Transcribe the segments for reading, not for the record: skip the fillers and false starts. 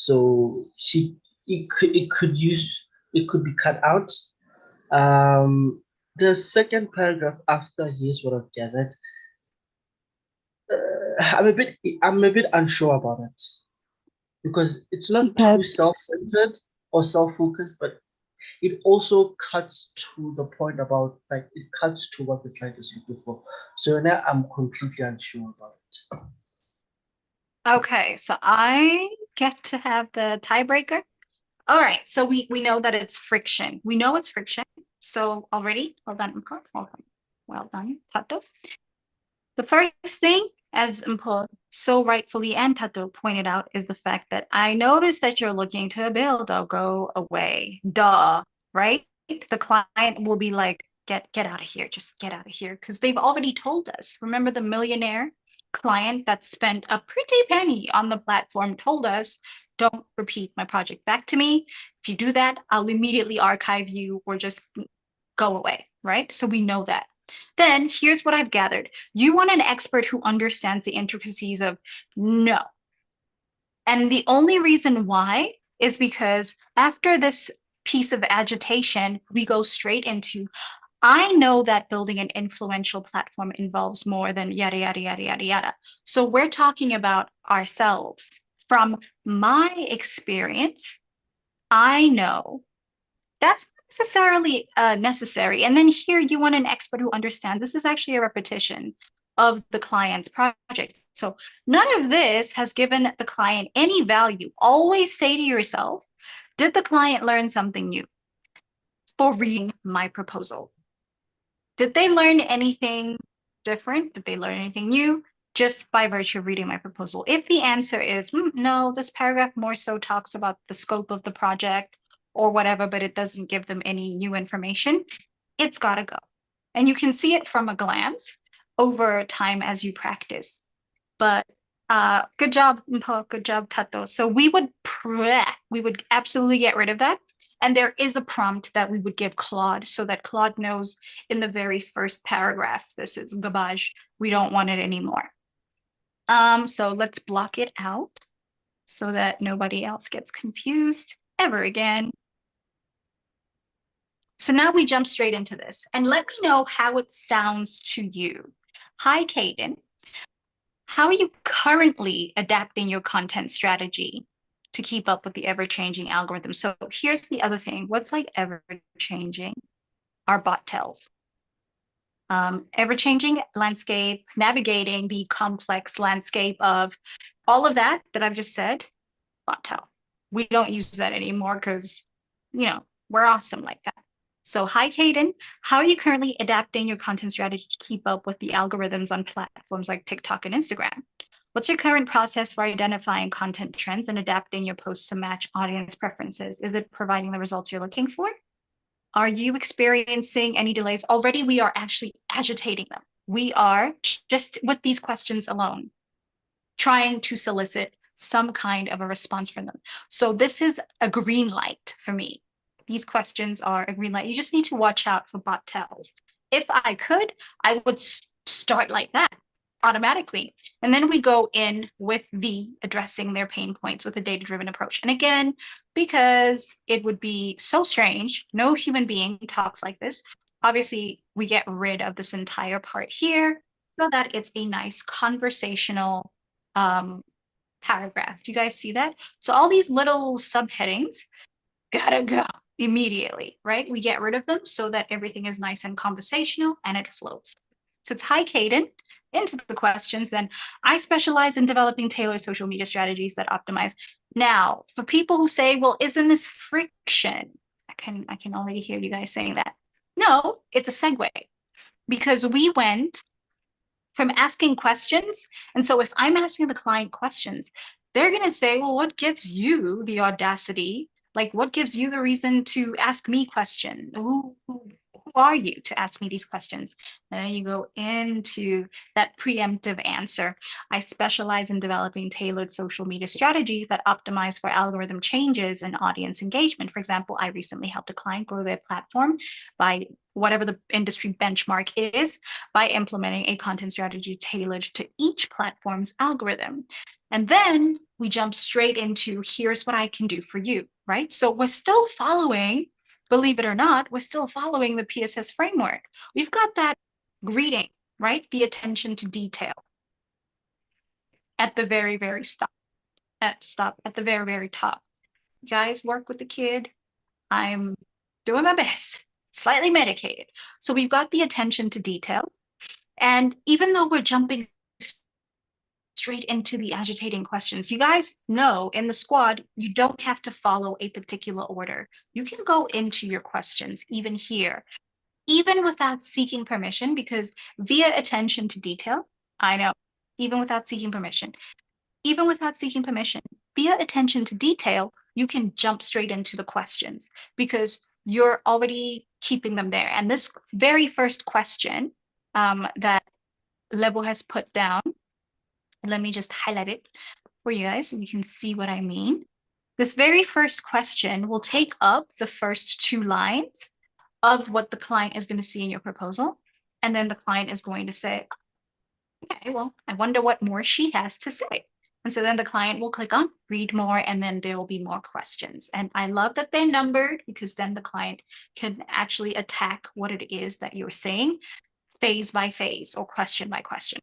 So it could be cut out. The second paragraph after, here's what I've gathered. I'm a bit unsure about it because it's not too But self-centered or self-focused, but it also cuts to the point about, like, it cuts to what the client is looking for. So now I'm completely unsure about it. Okay, so I get to have the tiebreaker. All right, so we know that it's friction. We know it's friction. So already, well done, Mko. Well done, Tato. The first thing, as Mko so rightfully and Tato pointed out, is the fact that I noticed that you're looking to build. I'll go away. Duh, right? The client will be like, get out of here, just get out of here, because they've already told us. Remember the millionaire client that spent a pretty penny on the platform told us, don't repeat my project back to me. If you do that, I'll immediately archive you or just go away, right? So we know that. Then here's what I've gathered. You want an expert who understands the intricacies of no. And the only reason why is because after this piece of agitation, we go straight into, I know that building an influential platform involves more than yada, yada, yada, yada, yada. So we're talking about ourselves. From my experience, I know that's not necessarily necessary. And then here you want an expert who understands this is actually a repetition of the client's project. So none of this has given the client any value. Always say to yourself, did the client learn something new for reading my proposal? Did they learn anything different? Did they learn anything new just by virtue of reading my proposal? If the answer is no, this paragraph more so talks about the scope of the project or whatever, but it doesn't give them any new information, it's got to go. And you can see it from a glance over time as you practice. But good job, Mpo, good job, Tato. So we would absolutely get rid of that. And there is a prompt that we would give Claude so that Claude knows in the very first paragraph, this is garbage. We don't want it anymore. So let's block it out so that nobody else gets confused ever again. So now we jump straight into this and let me know how it sounds to you. Hi, Kaden. How are you currently adapting your content strategy to keep up with the ever-changing algorithm? So here's the other thing. What's like ever-changing? Our bot tells. Ever-changing landscape, navigating the complex landscape of all of that I've just said, bot tell. We don't use that anymore because, we're awesome like that. So hi, Kaden. How are you currently adapting your content strategy to keep up with the algorithms on platforms like TikTok and Instagram? What's your current process for identifying content trends and adapting your posts to match audience preferences? Is it providing the results you're looking for? Are you experiencing any delays? Already we are actually agitating them. We are just with these questions alone, trying to solicit some kind of a response from them. So this is a green light for me. These questions are a green light. You just need to watch out for bot tells. If I could, I would start like that automatically. And then we go in with the addressing their pain points with a data-driven approach. And again, because it would be so strange, no human being talks like this. Obviously, we get rid of this entire part here so that it's a nice conversational paragraph. Do you guys see that? So all these little subheadings gotta go immediately, right? We get rid of them so that everything is nice and conversational and it flows. So it's hi, Kaden. Into the questions, then I specialize in developing tailored social media strategies that optimize. Now, for people who say, well, isn't this friction? I can already hear you guys saying that. No, it's a segue because we went from asking questions. And so if I'm asking the client questions, they're going to say, well, what gives you the audacity? Like, what gives you the reason to ask me questions? Who are you to ask me these questions? And then you go into that preemptive answer. I specialize in developing tailored social media strategies that optimize for algorithm changes and audience engagement. For example, I recently helped a client grow their platform by whatever the industry benchmark is by implementing a content strategy tailored to each platform's algorithm. And then we jump straight into here's what I can do for you, right? So we're still following, believe it or not, we're still following the PSS framework. We've got that greeting, right? The attention to detail at the very, very at the very, very top. Guys, work with the kid. I'm doing my best, slightly medicated. So we've got the attention to detail. And even though we're jumping straight into the agitating questions, you guys know in the squad, you don't have to follow a particular order. You can go into your questions even here, even without seeking permission, because via attention to detail, I know, even without seeking permission, via attention to detail, you can jump straight into the questions because you're already keeping them there. And this very first question that Lebo has put down, let me just highlight it for you guys so you can see what I mean. This very first question will take up the first 2 lines of what the client is going to see in your proposal. And then the client is going to say, okay, well, I wonder what more she has to say. And so then the client will click on read more, and then there will be more questions. And I love that they're numbered because then the client can actually attack what it is that you're saying phase by phase or question by question.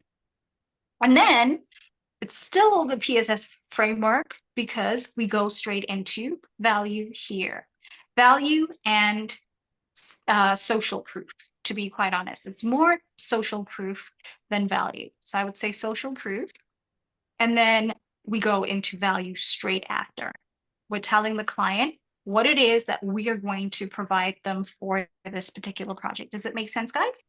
And then it's still the PSS framework because we go straight into value here. Value and social proof, to be quite honest. It's more social proof than value. So I would say social proof. And then we go into value straight after. We're telling the client what it is that we are going to provide them for this particular project. Does it make sense, guys?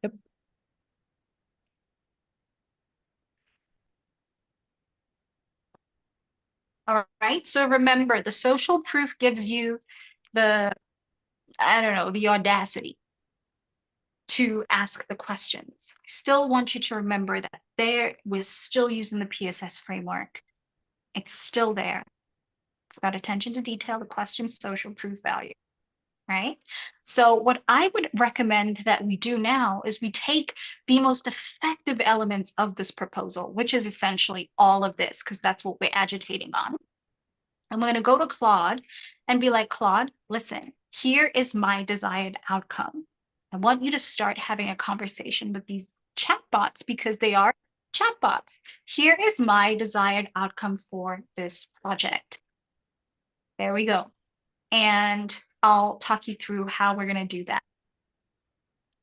Yep. All right. So remember, the social proof gives you the, I don't know, the audacity to ask the questions. I still want you to remember that we're still using the PSS framework. It's still there. It's got attention to detail, the question, social proof, value, right? So what I would recommend that we do now is we take the most effective elements of this proposal, which is essentially all of this, because that's what we're agitating on. I'm going to go to Claude and be like, Claude, listen, here is my desired outcome. I want you to start having a conversation with these chatbots because they are chatbots. Here is my desired outcome for this project. There we go. And I'll talk you through how we're going to do that.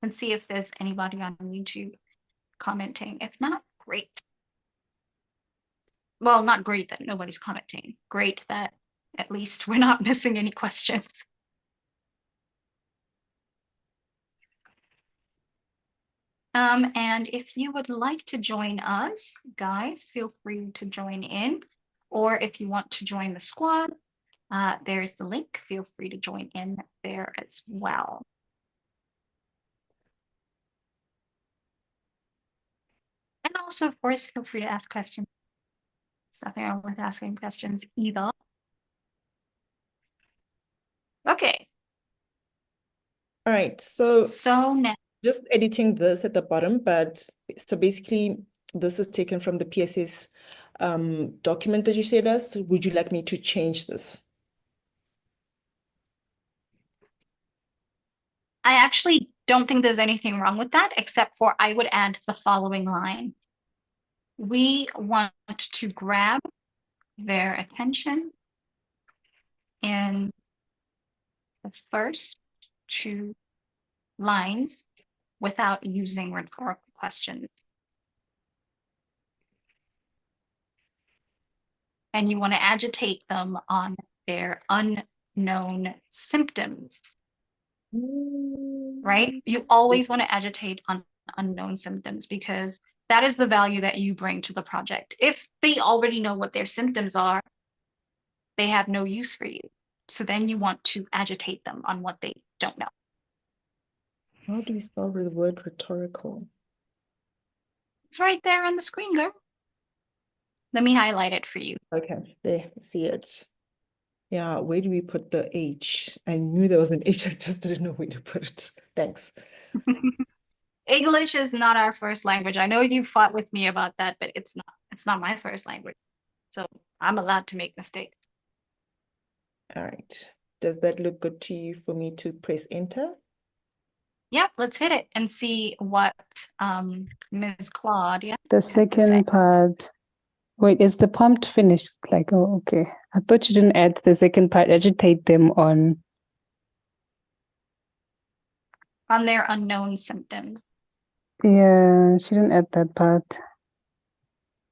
And see if there's anybody on YouTube commenting. If not, great. Well, not great that nobody's commenting. Great that at least we're not missing any questions. And if you would like to join us, guys, feel free to join in. Or if you want to join the squad, there's the link. Feel free to join in there as well. And also, of course, feel free to ask questions. There's nothing wrong with asking questions either. Okay. All right. So now, just editing this at the bottom, but so basically this is taken from the PSS document that you shared us. Would you like me to change this? I actually don't think there's anything wrong with that, except for I would add the following line. We want to grab their attention in the first 2 lines without using rhetorical questions. And you want to agitate them on their unknown symptoms, right? You always want to agitate on unknown symptoms because that is the value that you bring to the project. If they already know what their symptoms are, they have no use for you. So then you want to agitate them on what they don't know. How do we spell the word rhetorical? It's right there on the screen, girl. Let me highlight it for you. Okay, there, see it. Yeah, where do we put the H? I knew there was an H, I just didn't know where to put it. Thanks. English is not our first language. I know you fought with me about that, but it's not my first language. So I'm allowed to make mistakes. All right. Does that look good to you for me to press enter? Yep, let's hit it and see what Ms. Claudia The has to say. second part. Wait, is the prompt finished? Like, oh, okay. I thought you didn't add the second part. Agitate them on. On their unknown symptoms. Yeah, she didn't add that part.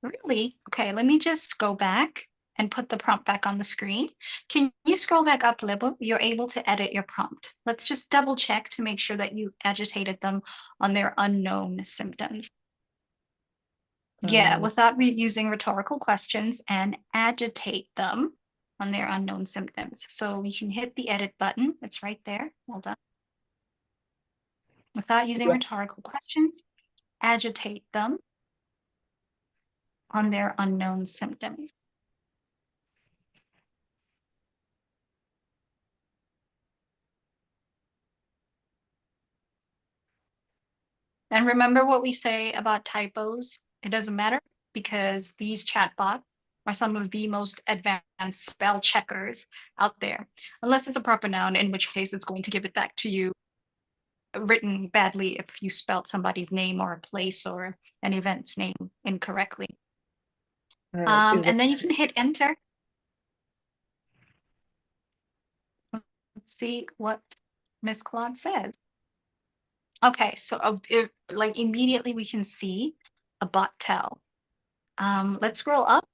Really? Okay, let me just go back and put the prompt back on the screen. Can you scroll back up a little? You're able to edit your prompt. Let's just double check to make sure that you agitated them on their unknown symptoms. Yeah, without using rhetorical questions, and agitate them on their unknown symptoms. So you can hit the edit button. It's right there. Well done. Without using rhetorical questions, agitate them on their unknown symptoms. And remember what we say about typos. It doesn't matter because these chatbots are some of the most advanced spell checkers out there, unless it's a proper noun, in which case it's going to give it back to you written badly if you spelled somebody's name or a place or an event's name incorrectly. And then you can hit enter. Let's see what Miss Claude says. Okay, so like immediately we can see a bot tell. Let's scroll up.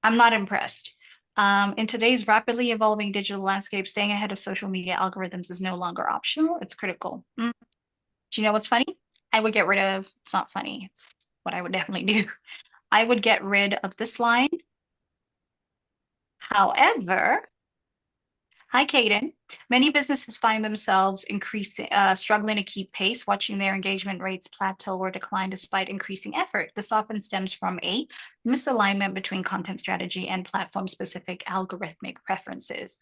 I'm not impressed. In today's rapidly evolving digital landscape, staying ahead of social media algorithms is no longer optional. It's critical. Do you know what's funny? I would get rid of, it's not funny. It's what I would definitely do. I would get rid of this line. However, hi, Kaden. Many businesses find themselves struggling to keep pace, watching their engagement rates plateau or decline despite increasing effort. This often stems from a misalignment between content strategy and platform-specific algorithmic preferences.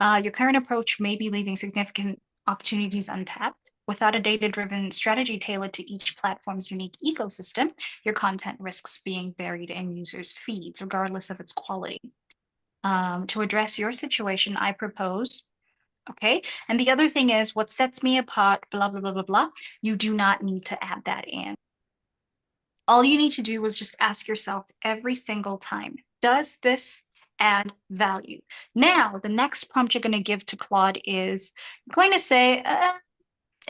Your current approach may be leaving significant opportunities untapped. Without a data-driven strategy tailored to each platform's unique ecosystem, your content risks being buried in users' feeds, regardless of its quality. To address your situation, I propose, okay? And the other thing is, what sets me apart, blah, blah, blah, blah, blah, you do not need to add that in. All you need to do is just ask yourself every single time, does this add value? Now, the next prompt you're going to give to Claude is going to say,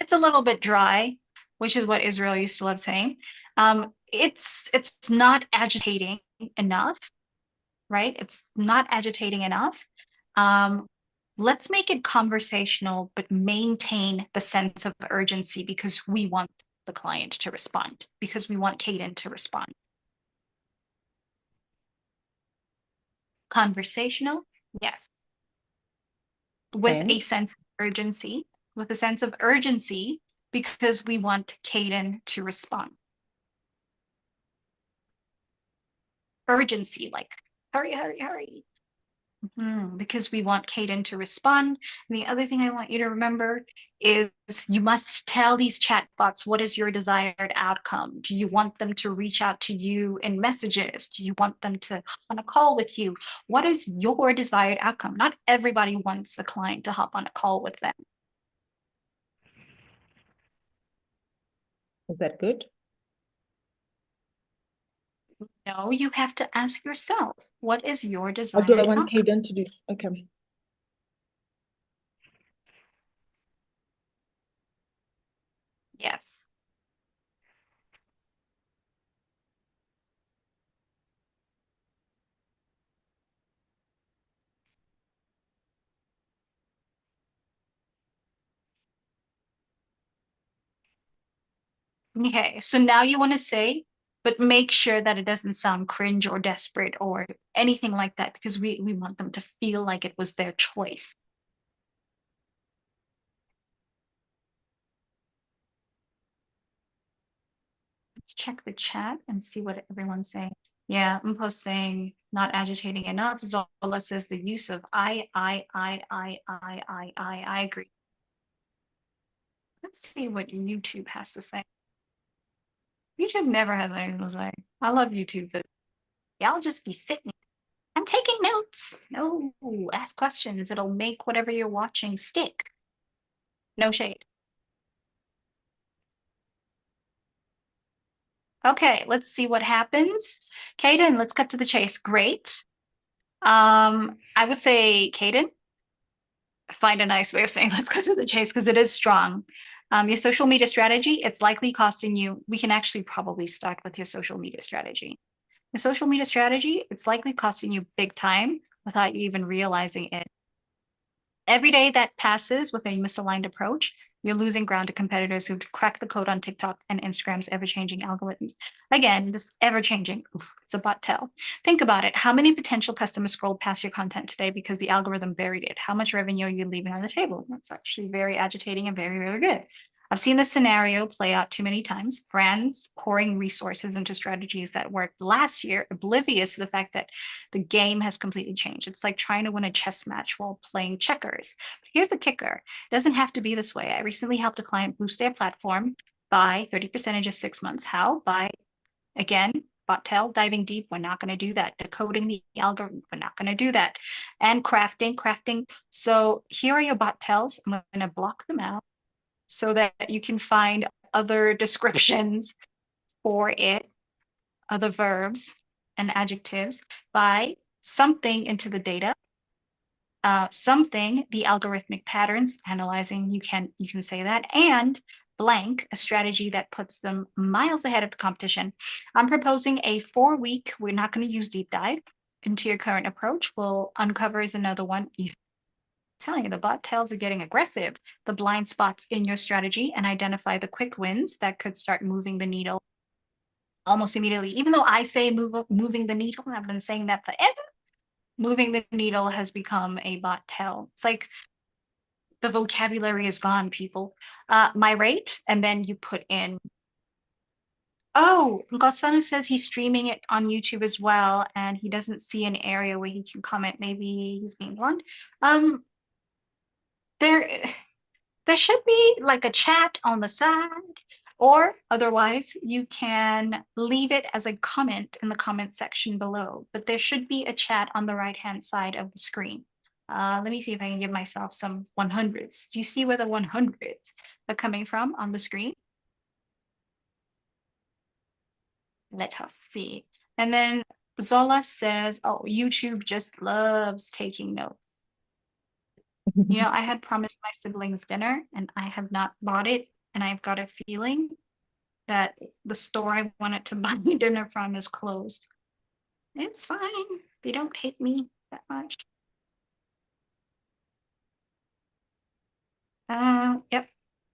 it's a little bit dry, which is what Israel used to love saying. It's not agitating enough. Right? It's not agitating enough. Let's make it conversational, but maintain the sense of urgency because we want the client to respond, because we want Kaden to respond. Conversational, yes. With a sense of urgency, because we want Kaden to respond. Urgency, like, hurry, hurry, hurry. Because we want Kaden to respond. And the other thing I want you to remember is you must tell these chatbots what is your desired outcome. Do you want them to reach out to you in messages? Do you want them to hop on a call with you? What is your desired outcome? Not everybody wants the client to hop on a call with them. Is that good? No, you have to ask yourself, what is your desired What do I want outcome? Kaden to do? Okay. Yes. Okay, so now you want to say, but make sure that it doesn't sound cringe or desperate or anything like that, because we want them to feel like it was their choice. Let's check the chat and see what everyone's saying. Yeah, Mpo's saying not agitating enough. Zola says the use of I agree. Let's see what YouTube has to say. YouTube never has anything to say. I love YouTube, but y'all just be sitting. I'm taking notes. No, ask questions. It'll make whatever you're watching stick. No shade. Okay, let's see what happens. Kaden, let's cut to the chase. Great. I would say, Kaden, find a nice way of saying let's cut to the chase because it is strong. Your social media strategy, it's likely costing you. We can actually probably start with your social media strategy. The social media strategy, it's likely costing you big time without you even realizing it. Every day that passes with a misaligned approach, you're losing ground to competitors who've cracked the code on TikTok and Instagram's ever-changing algorithms. Again, this ever-changing, it's a bot tell. Think about it. How many potential customers scrolled past your content today because the algorithm buried it? How much revenue are you leaving on the table? That's actually very agitating and very, very good. I've seen this scenario play out too many times. Brands pouring resources into strategies that worked last year, oblivious to the fact that the game has completely changed. It's like trying to win a chess match while playing checkers. But here's the kicker. It doesn't have to be this way. I recently helped a client boost their platform by 30% in just 6 months. How? By, again, bot tail, diving deep. We're not going to do that. Decoding the algorithm. We're not going to do that. And crafting. So here are your bot tails. I'm going to block them out so that you can find other descriptions for it, other verbs and adjectives by something into the data, something, the algorithmic patterns, analyzing, you can say that, and blank, a strategy that puts them miles ahead of the competition. I'm proposing a 4-week, we're not going to use deep dive into your current approach. We'll uncover is another one. Telling you, the bot tails are getting aggressive, the blind spots in your strategy, and identify the quick wins that could start moving the needle almost immediately. Even though I say moving the needle, I've been saying that forever. Moving the needle has become a bot tail. It's like the vocabulary is gone, people. My rate, and then you put in. Oh, Gosana says he's streaming it on YouTube as well, and he doesn't see an area where he can comment. Maybe he's being blunt. There should be like a chat on the side, or otherwise you can leave it as a comment in the comment section below, but there should be a chat on the right-hand side of the screen. Let me see if I can give myself some 100s. Do you see where the 100s are coming from on the screen? Let us see. And then Zola says, oh, YouTube just loves taking notes. You know, I had promised my siblings dinner and I have not bought it. And I've got a feeling that the store I wanted to buy dinner from is closed. It's fine. They don't hate me that much. Yep,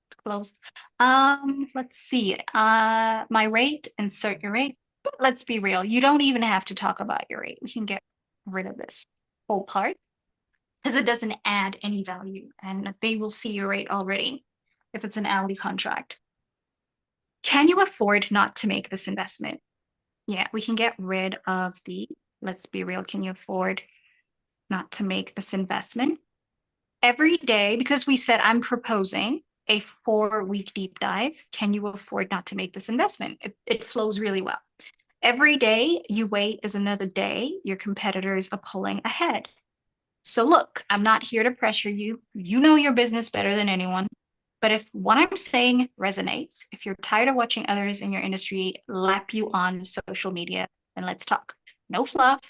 it's closed. Let's see. My rate, insert your rate. But let's be real. You don't even have to talk about your rate. We can get rid of this whole part, because it doesn't add any value and they will see your rate already if it's an hourly contract. Can you afford not to make this investment? Yeah, we can get rid of the, let's be real, can you afford not to make this investment? Every day, because we said I'm proposing a 4-week deep dive, can you afford not to make this investment? It flows really well. Every day you wait is another day your competitors are pulling ahead. So look, I'm not here to pressure you. You know your business better than anyone. But if what I'm saying resonates, if you're tired of watching others in your industry lap you on social media, then let's talk. No fluff.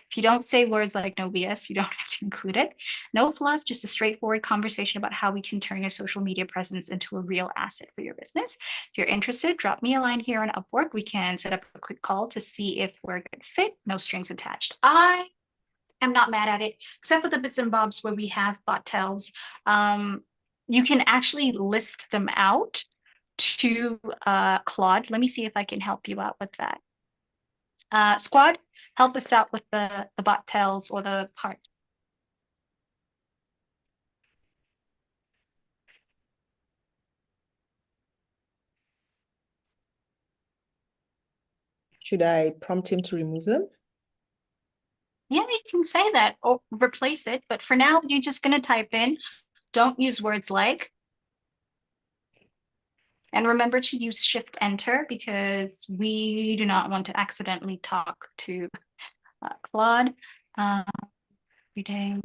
If you don't say words like no BS, you don't have to include it. No fluff, just a straightforward conversation about how we can turn your social media presence into a real asset for your business. If you're interested, drop me a line here on Upwork. We can set up a quick call to see if we're a good fit. No strings attached. I'm not mad at it, except for the bits and bobs where we have bot tails. You can actually list them out to Claude. Let me see if I can help you out with that. Squad, help us out with the bot tails or the part. Should I prompt him to remove them? Yeah, you can say that or replace it. But for now, you're just going to type in, don't use words like. And remember to use Shift Enter because we do not want to accidentally talk to Claude every day.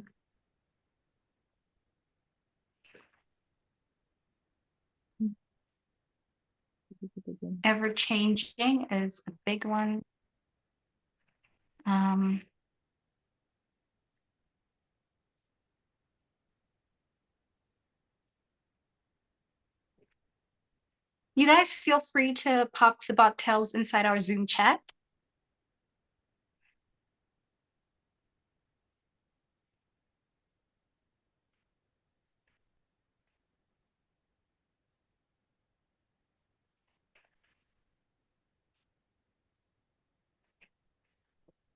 Ever changing is a big one. You guys feel free to pop the bobtails inside our Zoom chat.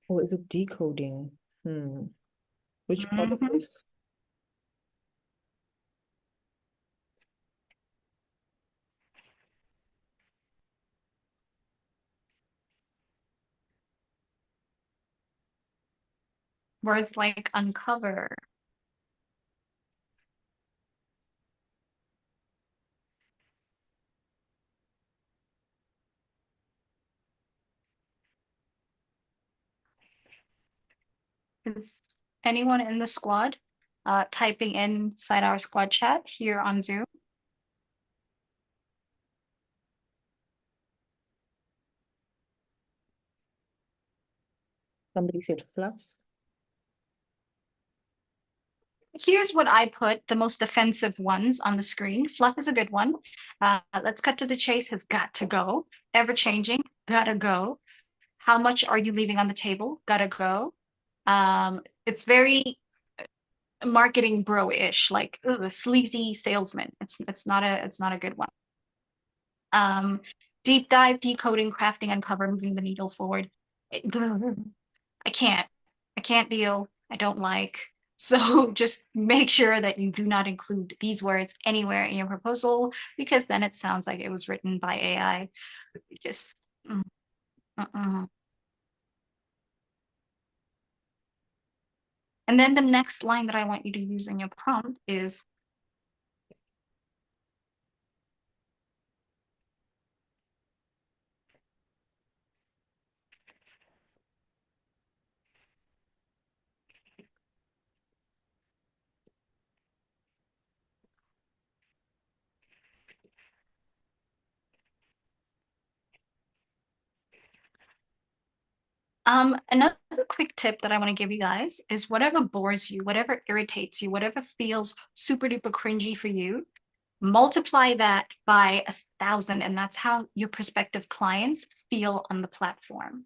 Or is it decoding? Which part of this? Words like uncover. Is anyone in the squad typing inside our squad chat here on Zoom? Somebody said fluff. Here's what I put, the most offensive ones on the screen. Fluff is a good one. Let's cut to the chase has got to go. Ever changing, gotta go. How much are you leaving on the table? Gotta go. It's very marketing bro-ish, like sleazy salesman. It's not a good one. Deep dive, decoding, crafting, uncover, moving the needle forward. I can't deal. I don't like. So just make sure that you do not include these words anywhere in your proposal, because then it sounds like it was written by AI. Just And then the next line that I want you to use in your prompt is another quick tip that I want to give you guys is whatever bores you, whatever irritates you, whatever feels super duper cringy for you, multiply that by 1,000, and that's how your prospective clients feel on the platform.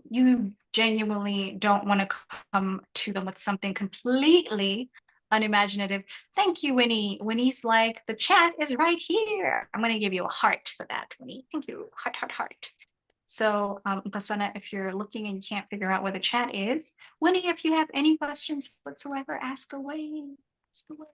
You genuinely don't want to come to them with something completely unimaginative. Thank you, Winnie. Winnie's like, the chat is right here. I'm going to give you a heart for that, Winnie. Thank you. Heart, heart, heart. So, Basana, if you're looking and you can't figure out where the chat is, Winnie, if you have any questions whatsoever, ask away. Ask away.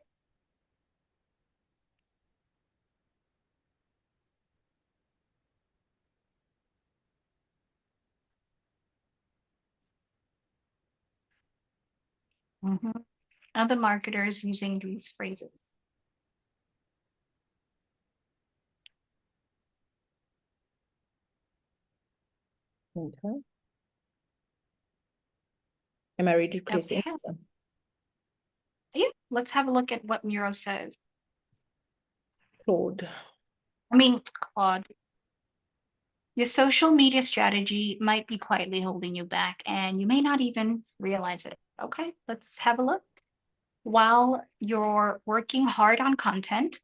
Other marketers using these phrases. Okay. Am I ready to press Okay. enter? Yeah, let's have a look at what Miro says. Claude. Claude. Your social media strategy might be quietly holding you back, and you may not even realize it. Okay, let's have a look. While you're working hard on content,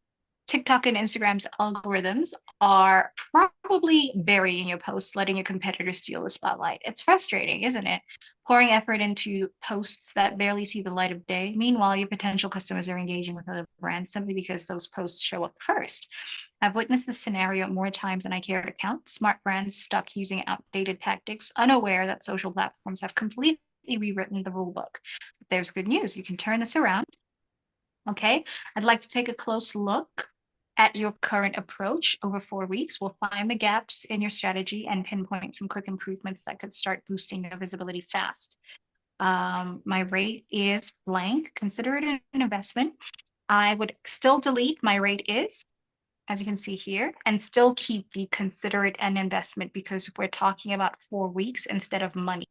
TikTok and Instagram's algorithms are probably burying your posts, letting your competitors steal the spotlight. It's frustrating, isn't it? Pouring effort into posts that barely see the light of day. Meanwhile, your potential customers are engaging with other brands simply because those posts show up first. I've witnessed this scenario more times than I care to count. Smart brands stuck using outdated tactics, unaware that social platforms have completely rewritten the rule book. But there's good news. You can turn this around. Okay, I'd like to take a close look at your current approach over 4 weeks. We'll find the gaps in your strategy and pinpoint some quick improvements that could start boosting your visibility fast. My rate is blank. Consider it an investment. I would still delete my rate is, as you can see here, and still keep the consider it an investment, because we're talking about 4 weeks instead of money.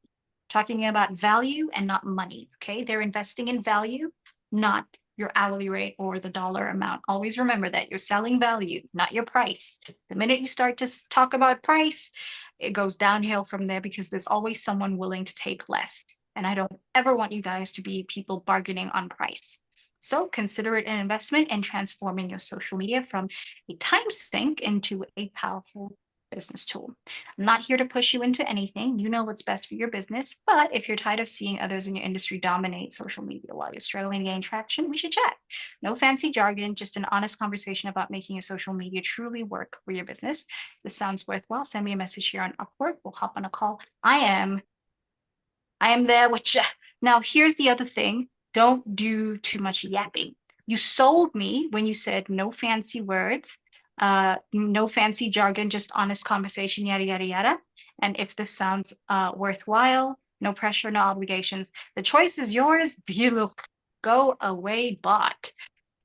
Talking about value and not money, okay? They're investing in value, not your hourly rate or the dollar amount. Always remember that you're selling value, not your price. The minute you start to talk about price, it goes downhill from there, because there's always someone willing to take less. And I don't ever want you guys to be people bargaining on price. So consider it an investment in transforming your social media from a time sink into a powerful business tool. I'm not here to push you into anything. You know what's best for your business. But if you're tired of seeing others in your industry dominate social media while you're struggling to gain traction, we should chat. No fancy jargon, just an honest conversation about making your social media truly work for your business. If this sounds worthwhile, send me a message here on Upwork. We'll hop on a call. I am there with you. Now, here's the other thing. Don't do too much yapping. You sold me when you said no fancy words, no fancy jargon, just honest conversation, yada, yada, yada. And if this sounds worthwhile, no pressure, no obligations. The choice is yours. Beautiful. Go away, bot.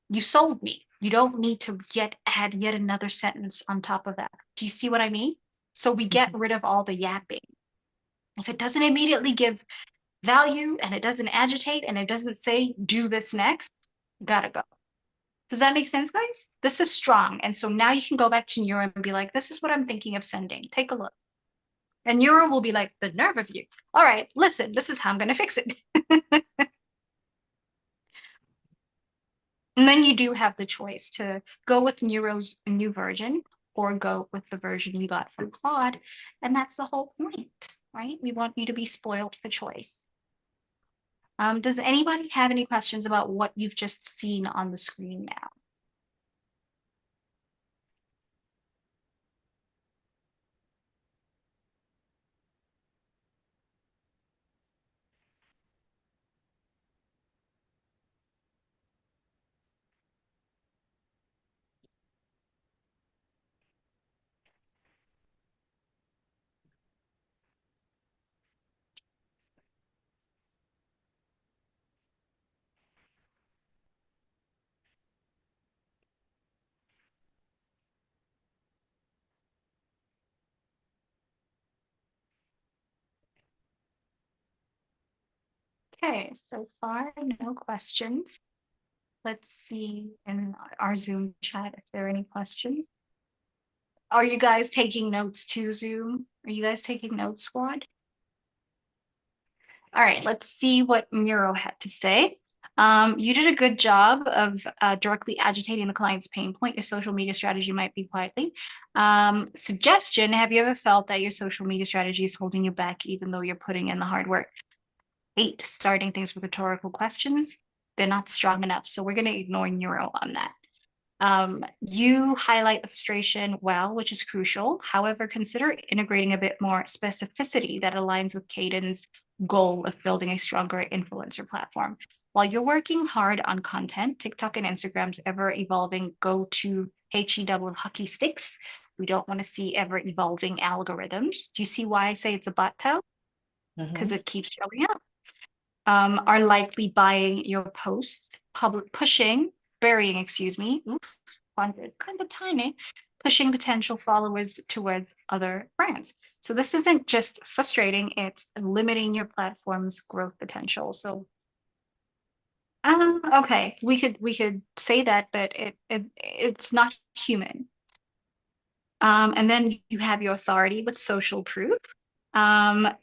You sold me. You don't need to add yet another sentence on top of that. Do you see what I mean? So we get rid of all the yapping. If it doesn't immediately give value and it doesn't agitate and it doesn't say, do this next, gotta go. Does that make sense, guys? This is strong. And so now you can go back to Neuro and be like, this is what I'm thinking of sending. Take a look. And Neuro will be like, the nerve of you. All right, listen, this is how I'm going to fix it. And then you do have the choice to go with Neuro's new version or go with the version you got from Claude. And that's the whole point, right? We want you to be spoiled for choice. Does anybody have any questions about what you've just seen on the screen now? Okay, so far, no questions. Let's see in our Zoom chat if there are any questions. Are you guys taking notes too, Zoom? Are you guys taking notes, squad? All right, let's see what Miro had to say. You did a good job of directly agitating the client's pain point. Your social media strategy might be quietly. Suggestion, have you ever felt that your social media strategy is holding you back even though you're putting in the hard work? 8, starting things with rhetorical questions. They're not strong enough. So we're going to ignore Neuro on that. You highlight the frustration well, which is crucial. However, consider integrating a bit more specificity that aligns with Caden's goal of building a stronger influencer platform. While you're working hard on content, TikTok and Instagram's ever-evolving go-to HE double hockey sticks. We don't want to see ever-evolving algorithms. Do you see why I say it's a bot tail? Because it keeps showing up. Are likely buying your posts, burying, font is kind of tiny, pushing potential followers towards other brands. So this isn't just frustrating, it's limiting your platform's growth potential. So okay, we could say that, but it's not human. And then you have your authority with social proof.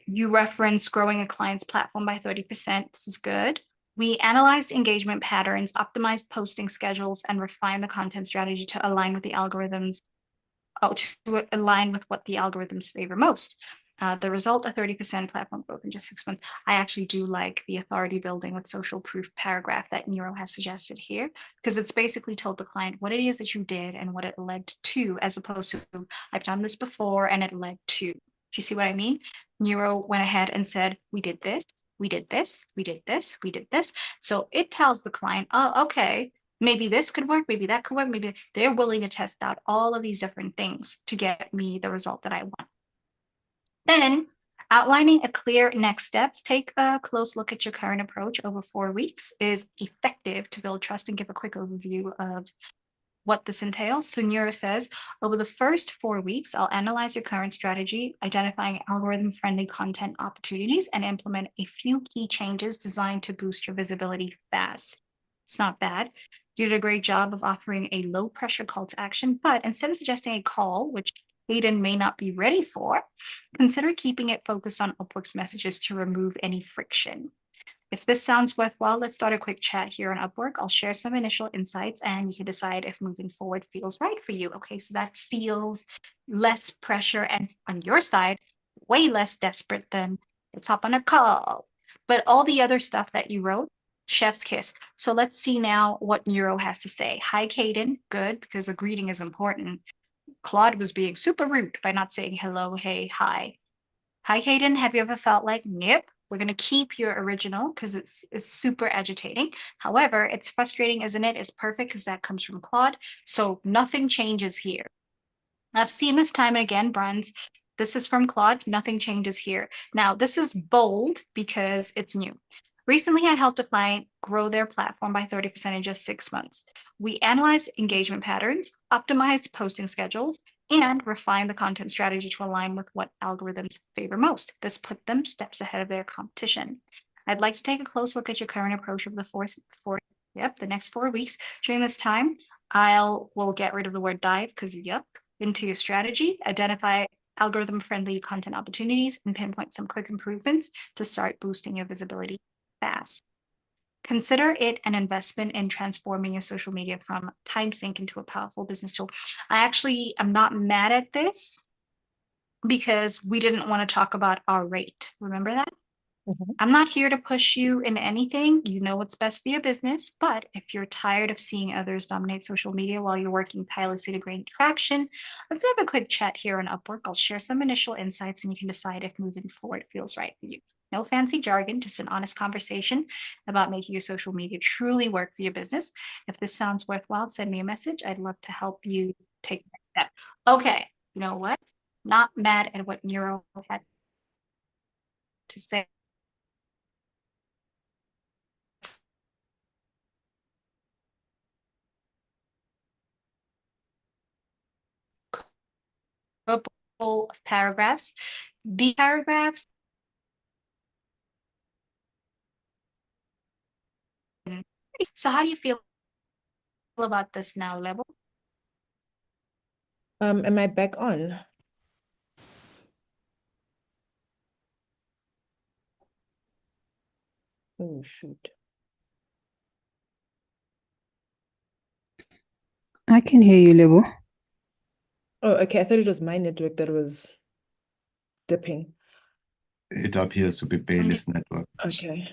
You reference growing a client's platform by 30%. This is good. We analyzed engagement patterns, optimized posting schedules, and refined the content strategy to align with the algorithms, to align with what the algorithms favor most. The result, a 30% platform growth in just 6 months. I actually do like the authority building with social proof paragraph that Neuro has suggested here, because it's basically told the client what it is that you did and what it led to, as opposed to, I've done this before and it led to. Do you see what I mean? Neuro went ahead and said, we did this, we did this, we did this, we did this. So it tells the client, oh, okay, maybe this could work, maybe that could work, maybe they're willing to test out all of these different things to get me the result that I want. Then outlining a clear next step, take a close look at your current approach over 4 weeks is effective to build trust and give a quick overview of what this entails. So Neuro says, over the first 4 weeks, I'll analyze your current strategy, identifying algorithm-friendly content opportunities, and implement a few key changes designed to boost your visibility fast. It's not bad. You did a great job of offering a low-pressure call to action, but instead of suggesting a call, which Hayden may not be ready for, consider keeping it focused on Upwork's messages to remove any friction. If this sounds worthwhile, let's start a quick chat here on Upwork. I'll share some initial insights and you can decide if moving forward feels right for you. Okay, so that feels less pressure and on your side, way less desperate than let's hop on a call. But all the other stuff that you wrote, chef's kiss. So let's see now what Neuro has to say. Hi, Caden. Good, because a greeting is important. Claude was being super rude by not saying hello, hey, hi. Hi, Hayden. Have you ever felt like, nope, we're going to keep your original because it's super agitating. However, it's frustrating, isn't it? It's perfect because that comes from Claude. So nothing changes here. I've seen this time and again, Brands. This is from Claude. Nothing changes here. Now, this is bold because it's new. Recently, I helped a client grow their platform by 30% in just 6 months. We analyzed engagement patterns, optimized posting schedules, and refined the content strategy to align with what algorithms favor most. This put them steps ahead of their competition. I'd like to take a close look at your current approach of the next 4 weeks. During this time, we'll get rid of the word dive because into your strategy, identify algorithm-friendly content opportunities, and pinpoint some quick improvements to start boosting your visibility fast. Consider it an investment in transforming your social media from time sink into a powerful business tool. I actually am not mad at this because we didn't want to talk about our rate. Remember that? I'm not here to push you in anything. You know what's best for your business. But if you're tired of seeing others dominate social media while you're working tirelessly to gain traction, let's have a quick chat here on Upwork. I'll share some initial insights and you can decide if moving forward feels right for you. No fancy jargon, just an honest conversation about making your social media truly work for your business. If this sounds worthwhile, send me a message. I'd love to help you take the next step. Okay, you know what? Not mad at what Neuro had to say. Couple of paragraphs. The paragraphs. So how do you feel about this now, Level? Am I back on? Oh, shoot. I can hear you, Lebo. Oh, okay. I thought it was my network that was dipping. It appears to be Bailey's network. Okay.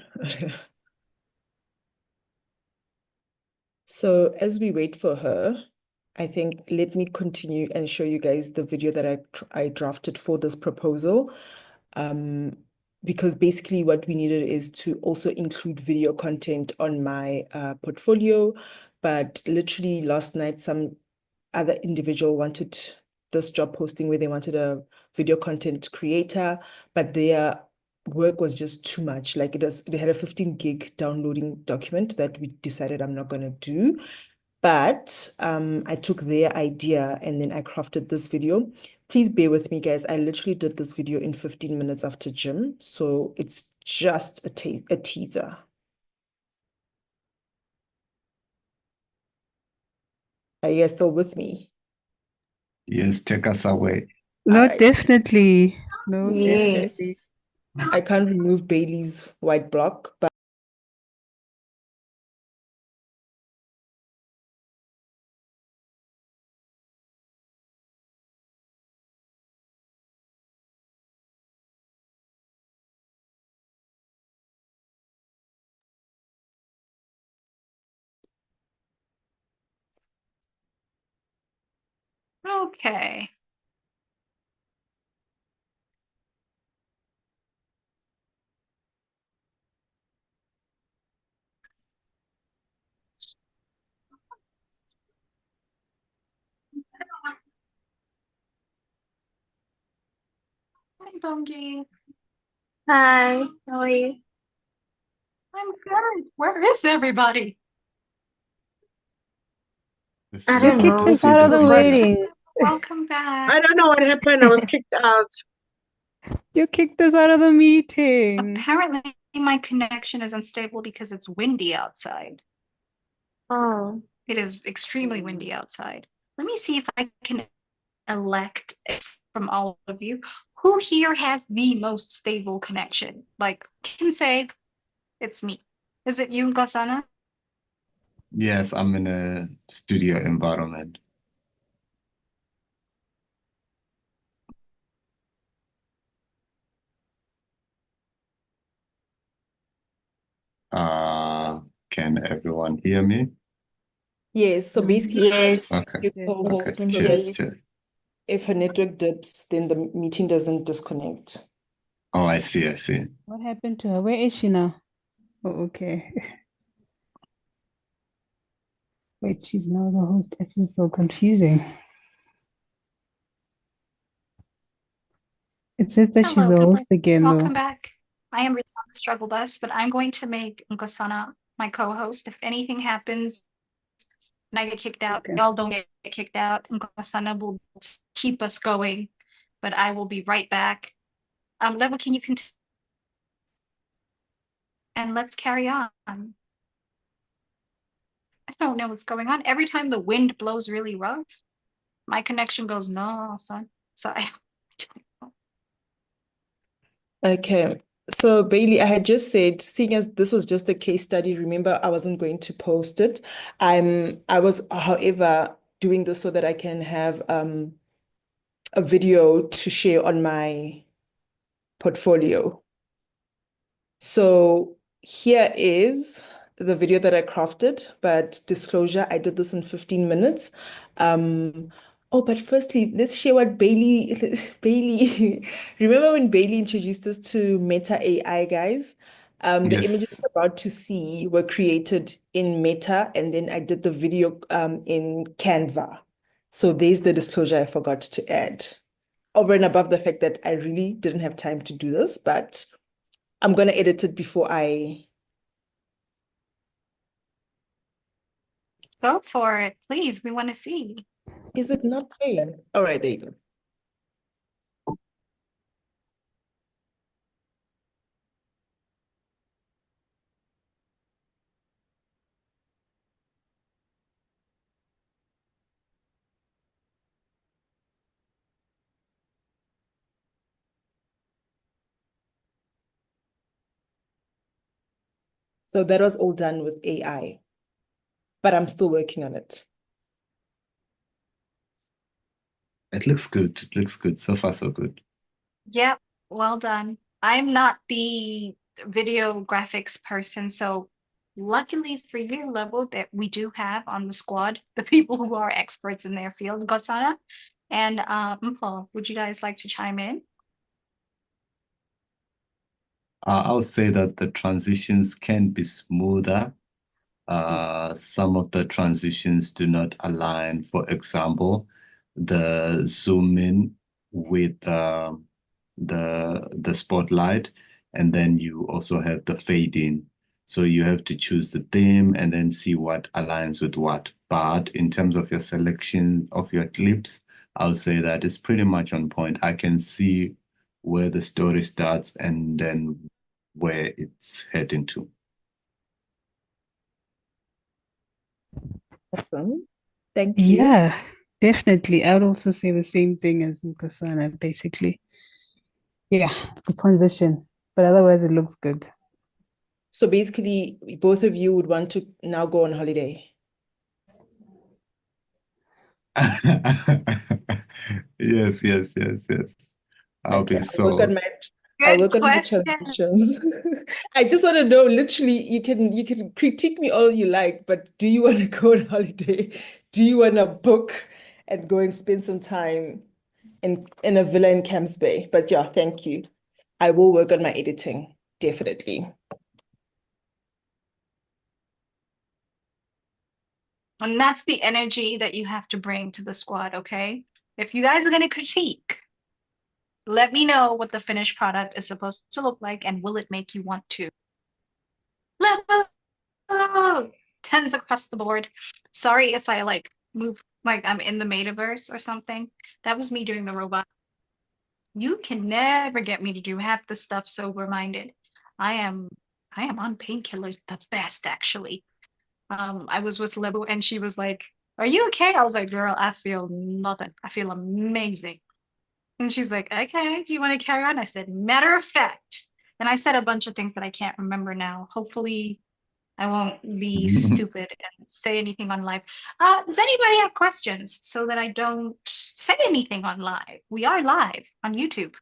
So as we wait for her, I think let me continue and show you guys the video that I drafted for this proposal. Because basically what we needed is to also include video content on my portfolio. But literally last night, some other individual wanted this job posting where they wanted a video content creator, but their work was just too much. Like they had a 15 gig downloading document that we decided I'm not going to do. But I took their idea and then I crafted this video. Please bear with me, guys. I literally did this video in 15 minutes after gym. So it's just a teaser. Are you guys still with me? Yes, take us away. No, Alright. definitely. No, definitely. Yes. I can't remove Bailey's white block, but Okay. Hi, Bonji. Hi, how are you? I'm good. Where is everybody? This I You don't room kicked know. us just out of the But wedding. Welcome back. I don't know what happened. I was kicked out. You kicked us out of the meeting. Apparently, my connection is unstable because it's windy outside. oh, It is extremely windy outside. Let me see if I can elect from all of you who here has the most stable connection. Like, can say it's me. Is it you, Gosana? Yes, I'm in a studio environment. Can everyone hear me? Yes, so basically yes. Okay. your Yes. Okay. co-host Can hear Cheers. you. Cheers. if her network dips, then the meeting doesn't disconnect. Oh, I see. I see. What happened to her? Where is she now? Oh, okay. Wait, she's now the host. This is so confusing. It says that she's Hello, the people. host again, though. Welcome back. I am really on the struggle bus, but I'm going to make Gosana my co-host. If anything happens and I get kicked out, Okay. y'all don't get kicked out, and Gosana will keep us going. But I will be right back. Level, can you continue? And let's carry on. I don't know what's going on. Every time the wind blows really rough, my connection goes no, son. So I Okay. So Bailey, I had just said, seeing as this was just a case study, remember I wasn't going to post it. I was, however, doing this so that I can have a video to share on my portfolio. So here is the video that I crafted, but disclosure, I did this in 15 minutes. Oh, but firstly, let's share what Bailey, remember when Bailey introduced us to Meta AI, guys? The images Yes. you're about to see were created in Meta, and then I did the video in Canva. So there's the disclosure I forgot to add. Over and above the fact that I really didn't have time to do this, but I'm going to edit it before I. go for it, please. We want to see. Is it not playing? All right, there you go. So that was all done with AI, but I'm still working on it. It looks good. It looks good. So far, so good. Yep, well done. I'm not the video graphics person, so luckily for you, Level, that we do have on the squad the people who are experts in their field, Gosana and Mpho. Would you guys like to chime in? I would say that the transitions can be smoother. Some of the transitions do not align. For example, the zoom in with the spotlight, and then you also have the fade in. So you have to choose the theme and then see what aligns with what. But in terms of your selection of your clips, I would say that it's pretty much on point. I can see where the story starts and then where it's heading to. Awesome. Thank you. Yeah, definitely. I would also say the same thing as Nkosana, basically. Yeah, the transition. But otherwise, it looks good. So basically, both of you would want to now go on holiday. Yes, yes, yes, yes. I'll Okay, be I'll Good work on my question. transitions. I just want to know, literally, you can critique me all you like, but do you want to go on holiday? Do you want to book and go and spend some time in a villa in Camps Bay? But yeah, thank you. I will work on my editing, definitely. And that's the energy that you have to bring to the squad, okay? If you guys are going to critique, let me know what the finished product is supposed to look like and will it make you want to level up? Tens across the board. Sorry if I like move like I'm in the metaverse or something. That was me doing the robot. You can never get me to do half the stuff sober-minded. I am on painkillers the best actually. I was with Lebu and she was like, "Are you okay?" I was like, "Girl, I feel nothing. I feel amazing." And she's like, "Okay, do you want to carry on?" I said, "Matter of fact." And I said a bunch of things that I can't remember now. Hopefully I won't be stupid and say anything on live. Does anybody have questions so that I don't say anything on live? We are live on YouTube.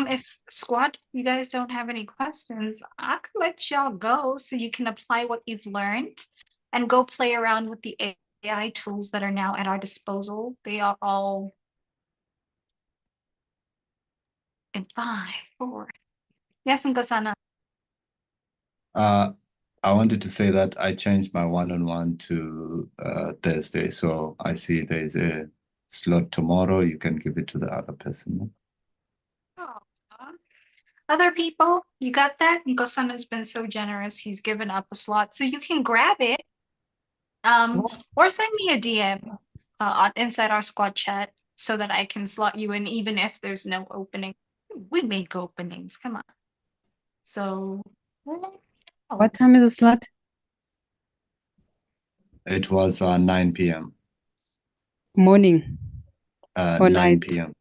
If squad, you guys don't have any questions, I could let y'all go so you can apply what you've learned and go play around with the AI tools that are now at our disposal. They are all in 5, 4. Yes, Nkosana. I wanted to say that I changed my one-on-one to Thursday, so I see there's a slot tomorrow. You can give it to the other person. Aw. Other people, you got that? Nkosana has been so generous. He's given up a slot, so you can grab it. Or send me a DM inside our squad chat so that I can slot you in, even if there's no opening. We make openings. Come on. So, What time is the slot? It was 9 p.m. Morning or 9 night? p.m.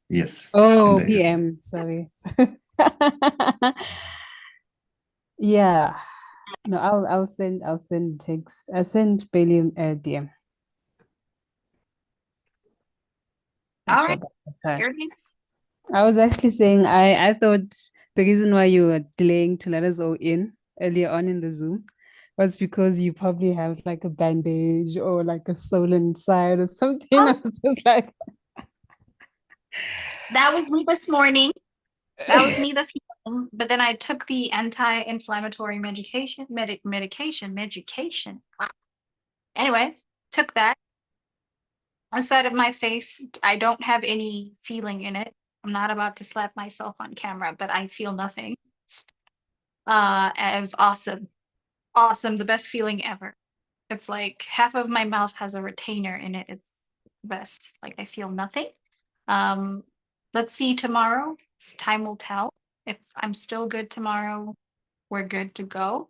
Yes. Oh, in the evening. PM. Sorry. Yeah. No, I'll send text. I'll send Bailey a DM. Not all sure right. about the time. Here it is. I was actually saying I thought the reason why you were delaying to let us all in earlier on in the Zoom was because you probably have like a bandage or like a swollen side or something. I was just like, That was me this morning. That was me this morning. But then I took the anti-inflammatory medication. Anyway, took that. On the side of my face, I don't have any feeling in it. I'm not about to slap myself on camera, but I feel nothing. And it was awesome. Awesome. The best feeling ever. It's like half of my mouth has a retainer in it. It's the best. Like I feel nothing. Let's see tomorrow. Time will tell. If I'm still good tomorrow, we're good to go.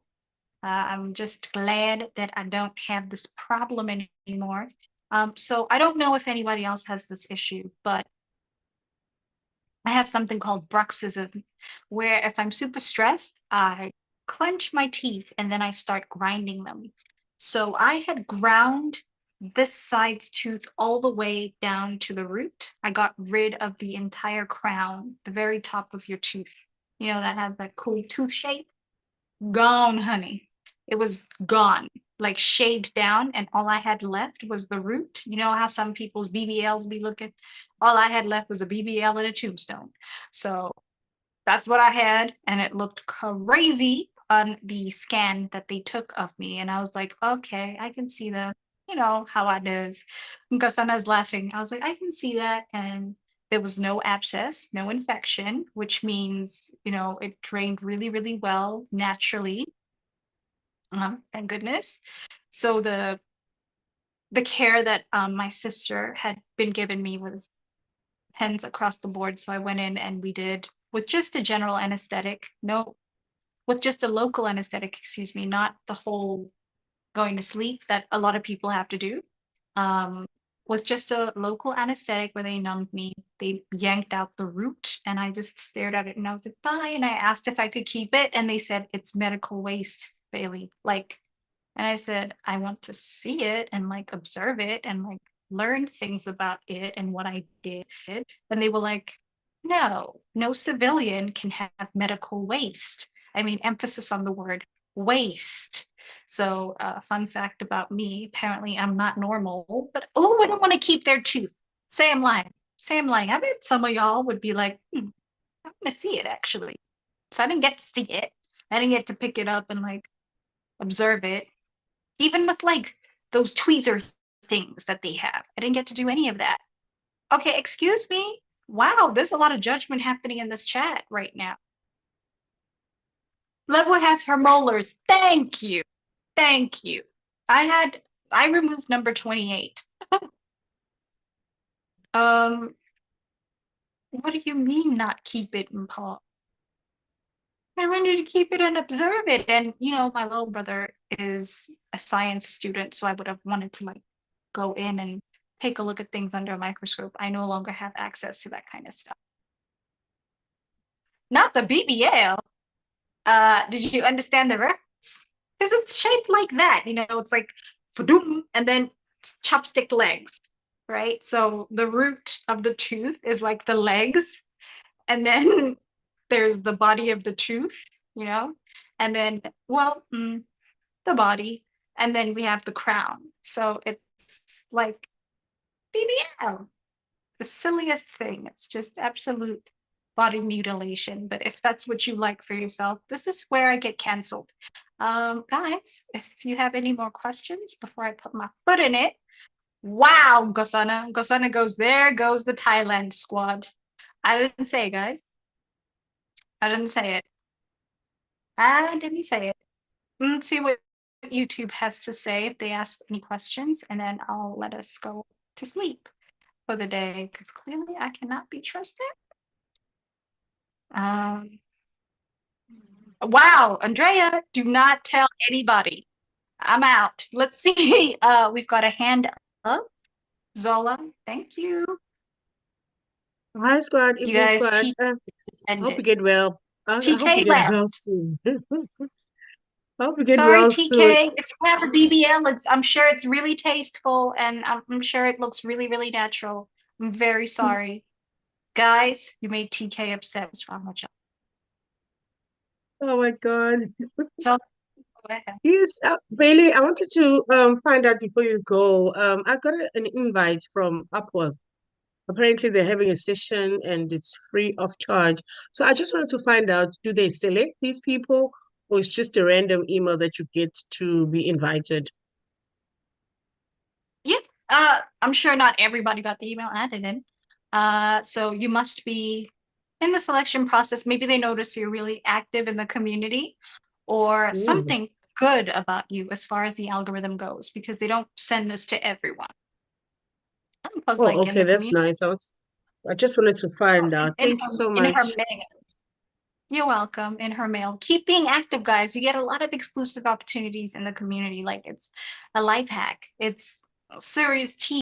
I'm just glad that I don't have this problem anymore. So I don't know if anybody else has this issue, but I have something called bruxism, where if I'm super stressed, I clench my teeth and then I start grinding them. So I had ground this side's tooth all the way down to the root. I got rid of the entire crown, the very top of your tooth. You know, that has that cool tooth shape. Gone, honey. It was gone, like shaved down, and all I had left was the root. You know how some people's BBLs be looking? All I had left was a BBL and a tombstone. So that's what I had, and it looked crazy on the scan that they took of me. And I was like, okay, I can see that. You know how I does. Nkasana's laughing. I was like, I can see that. And there was no abscess, no infection, which means, you know, it drained really, really well naturally. Thank goodness. So the care that my sister had been given me was hands across the board. So I went in and we did with just a general anesthetic, no, with just a local anesthetic, excuse me, not the whole going to sleep that a lot of people have to do. With just a local anesthetic where they numbed me, they yanked out the root and I just stared at it and I was like, bye. And I asked if I could keep it and they said, it's medical waste, Bailey. Like, and I said, I want to see it and like observe it and like learn things about it and what I did. And they were like, no, no civilian can have medical waste. I mean, emphasis on the word waste. So, fun fact about me, apparently I'm not normal, but oh, I don't want to keep their tooth. Say I'm lying. Say I'm lying. I bet some of y'all would be like, I want to see it actually. So I didn't get to see it. I didn't get to pick it up and like observe it. Even with like those tweezer things that they have, I didn't get to do any of that. Okay, excuse me. Wow, there's a lot of judgment happening in this chat right now. Level has her molars. Thank you. Thank you. I removed number 28. What do you mean not keep it in Paul? I wanted to keep it and observe it. And you know, my little brother is a science student, so I would have wanted to like go in and take a look at things under a microscope. I no longer have access to that kind of stuff. Not the BBL. Did you understand the reference? Because it's shaped like that, you know, it's like fadoom, and then chopstick legs, right? So the root of the tooth is like the legs, and then there's the body of the tooth, you know, and then, well, the body, and then we have the crown. So it's like BBL, the silliest thing. It's just absolute body mutilation. But if that's what you like for yourself, this is where I get canceled. Guys, if you have any more questions before I put my foot in it. Wow, Gosana. Gosana goes, there goes the Thailand squad. I didn't say it, guys. I didn't say it. I didn't say it. Let's see what YouTube has to say if they ask any questions, and then I'll let us go to sleep for the day, because clearly I cannot be trusted. Wow, Andrea, do not tell anybody. I'm out. Let's see. We've got a hand up. Zola, thank you. Hi, squad. You Evening, guys, squad. TK I hope you ended. get well. I hope you TK get well left. soon. I hope you get Sorry, well soon. TK. If you have a BBL, I'm sure it's really tasteful, and I'm sure it looks really, really natural. I'm very sorry. Guys, you made TK upset. What's wrong with you? Oh my God. So, go ahead. Yes, Bailey, I wanted to find out before you go. I got an invite from Upwork. Apparently, they're having a session and it's free of charge. So I just wanted to find out, do they select these people, or it's just a random email that you get to be invited? Yep. I'm sure not everybody got the email. I didn't. So you must be in the selection process. Maybe they notice you're really active in the community, or something good about you as far as the algorithm goes, because they don't send this to everyone. Plus, Oh, like in okay, the that's community, nice. I just wanted to find out. Thank you so in her much. mail. You're welcome. In her mail. Keep being active, guys. You get a lot of exclusive opportunities in the community. Like, it's a life hack. It's serious tea.